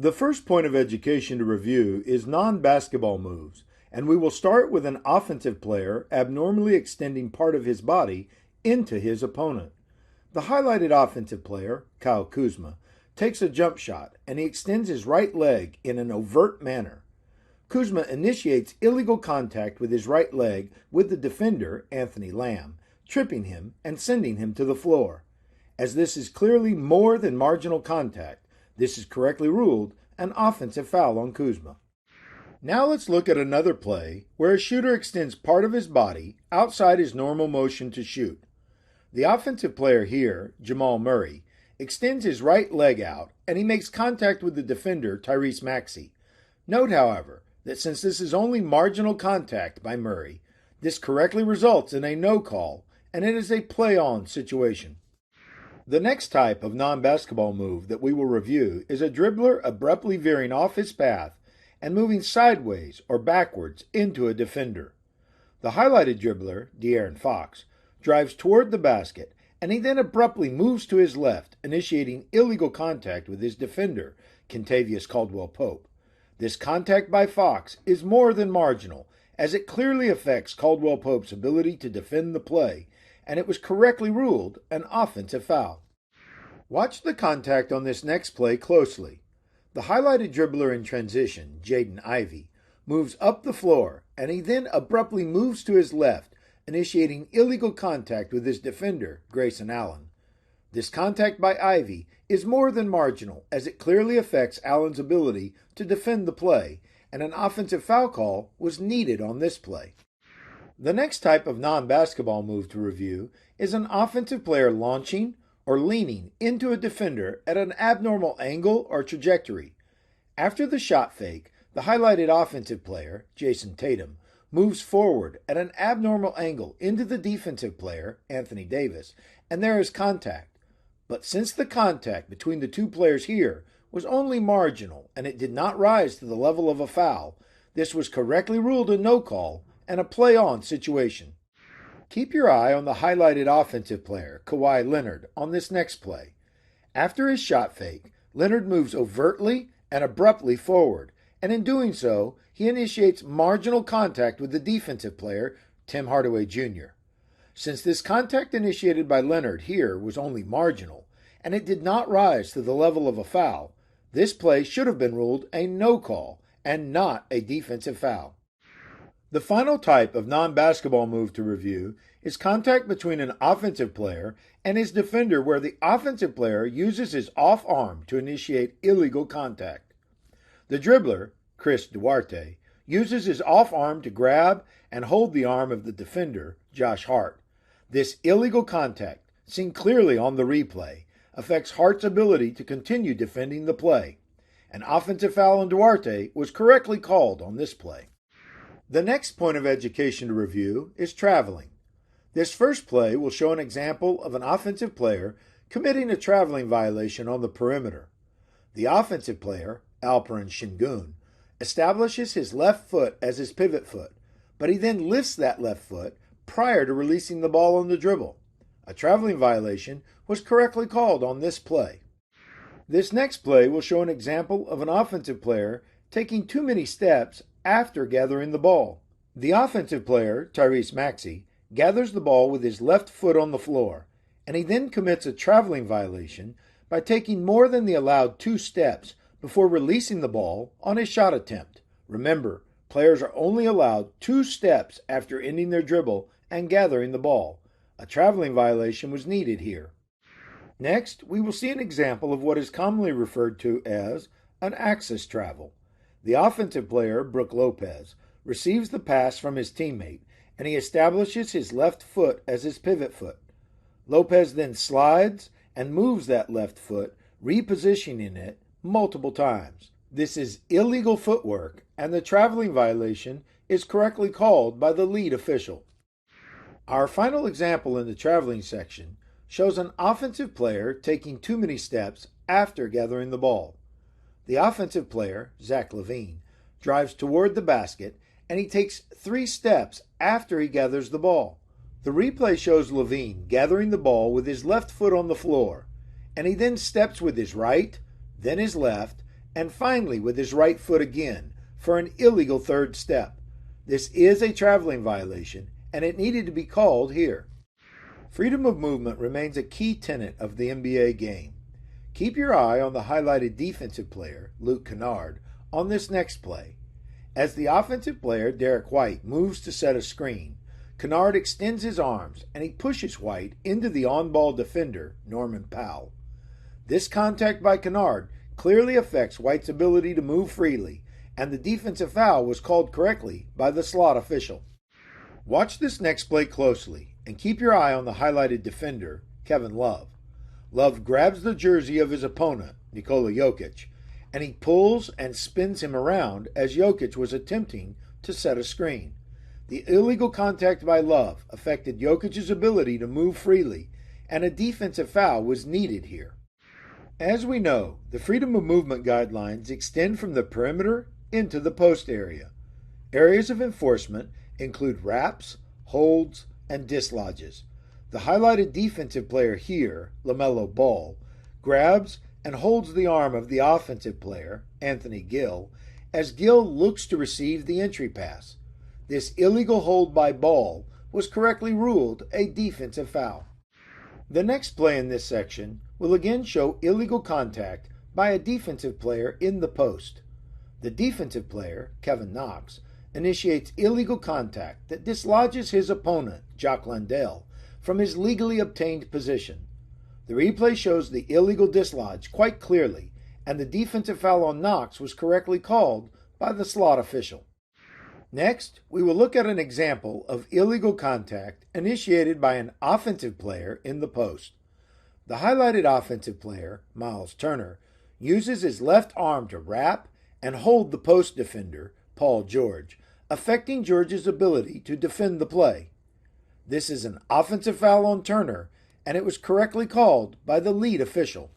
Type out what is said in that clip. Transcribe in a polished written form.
The first point of education to review is non-basketball moves, and we will start with an offensive player abnormally extending part of his body into his opponent. The highlighted offensive player, Kyle Kuzma, takes a jump shot and he extends his right leg in an overt manner. Kuzma initiates illegal contact with his right leg with the defender, Anthony Lamb, tripping him and sending him to the floor. As this is clearly more than marginal contact, this is correctly ruled an offensive foul on Kuzma. Now let's look at another play where a shooter extends part of his body outside his normal motion to shoot. The offensive player here, Jamal Murray, extends his right leg out and he makes contact with the defender, Tyrese Maxey. Note, however, that since this is only marginal contact by Murray, this correctly results in a no call and it is a play-on situation. The next type of non-basketball move that we will review is a dribbler abruptly veering off his path and moving sideways or backwards into a defender. The highlighted dribbler, De'Aaron Fox, drives toward the basket and he then abruptly moves to his left, initiating illegal contact with his defender, Kentavious Caldwell-Pope. This contact by Fox is more than marginal, as it clearly affects Caldwell-Pope's ability to defend the play, and it was correctly ruled an offensive foul. Watch the contact on this next play closely. The highlighted dribbler in transition, Jaden Ivey, moves up the floor, and he then abruptly moves to his left, initiating illegal contact with his defender, Grayson Allen. This contact by Ivey is more than marginal, as it clearly affects Allen's ability to defend the play, and an offensive foul call was needed on this play. The next type of non-basketball move to review is an offensive player launching or leaning into a defender at an abnormal angle or trajectory. After the shot fake, the highlighted offensive player, Jason Tatum, moves forward at an abnormal angle into the defensive player, Anthony Davis, and there is contact. But since the contact between the two players here was only marginal and it did not rise to the level of a foul, this was correctly ruled a no call and a play-on situation. Keep your eye on the highlighted offensive player, Kawhi Leonard, on this next play. After his shot fake, Leonard moves overtly and abruptly forward, and in doing so, he initiates marginal contact with the defensive player, Tim Hardaway Jr. Since this contact initiated by Leonard here was only marginal, and it did not rise to the level of a foul, this play should have been ruled a no call and not a defensive foul. The final type of non-basketball move to review is contact between an offensive player and his defender where the offensive player uses his off arm to initiate illegal contact. The dribbler, Chris Duarte, uses his off arm to grab and hold the arm of the defender, Josh Hart. This illegal contact, seen clearly on the replay, affects Hart's ability to continue defending the play. An offensive foul on Duarte was correctly called on this play. The next point of education to review is traveling. This first play will show an example of an offensive player committing a traveling violation on the perimeter. The offensive player, Alperen Şengün, establishes his left foot as his pivot foot, but he then lifts that left foot prior to releasing the ball on the dribble. A traveling violation was correctly called on this play. This next play will show an example of an offensive player taking too many steps after gathering the ball. The offensive player, Tyrese Maxey, gathers the ball with his left foot on the floor, and he then commits a traveling violation by taking more than the allowed 2 steps before releasing the ball on his shot attempt. Remember, players are only allowed 2 steps after ending their dribble and gathering the ball. A traveling violation was needed here. Next, we will see an example of what is commonly referred to as an axis travel. The offensive player, Brook Lopez, receives the pass from his teammate, and he establishes his left foot as his pivot foot. Lopez then slides and moves that left foot, repositioning it multiple times. This is illegal footwork, and the traveling violation is correctly called by the lead official. Our final example in the traveling section shows an offensive player taking too many steps after gathering the ball. The offensive player, Zach LaVine, drives toward the basket and he takes 3 steps after he gathers the ball. The replay shows LaVine gathering the ball with his left foot on the floor, and he then steps with his right, then his left, and finally with his right foot again for an illegal third step. This is a traveling violation, and it needed to be called here. Freedom of movement remains a key tenet of the NBA game. Keep your eye on the highlighted defensive player, Luke Kennard, on this next play. As the offensive player, Derek White, moves to set a screen, Kennard extends his arms and he pushes White into the on-ball defender, Norman Powell. This contact by Kennard clearly affects White's ability to move freely, and the defensive foul was called correctly by the slot official. Watch this next play closely and keep your eye on the highlighted defender, Kevin Love. Love grabs the jersey of his opponent, Nikola Jokic, and he pulls and spins him around as Jokic was attempting to set a screen. The illegal contact by Love affected Jokic's ability to move freely, and a defensive foul was needed here. As we know, the freedom of movement guidelines extend from the perimeter into the post area. Areas of enforcement include wraps, holds, and dislodges. The highlighted defensive player here, LaMelo Ball, grabs and holds the arm of the offensive player, Anthony Gill, as Gill looks to receive the entry pass. This illegal hold by Ball was correctly ruled a defensive foul. The next play in this section will again show illegal contact by a defensive player in the post. The defensive player, Kevin Knox, initiates illegal contact that dislodges his opponent, Jock Landale, from his legally obtained position. The replay shows the illegal dislodge quite clearly, and the defensive foul on Knox was correctly called by the slot official. Next, we will look at an example of illegal contact initiated by an offensive player in the post. The highlighted offensive player, Miles Turner, uses his left arm to wrap and hold the post defender, Paul George, affecting George's ability to defend the play. This is an offensive foul on Turner, and it was correctly called by the lead official.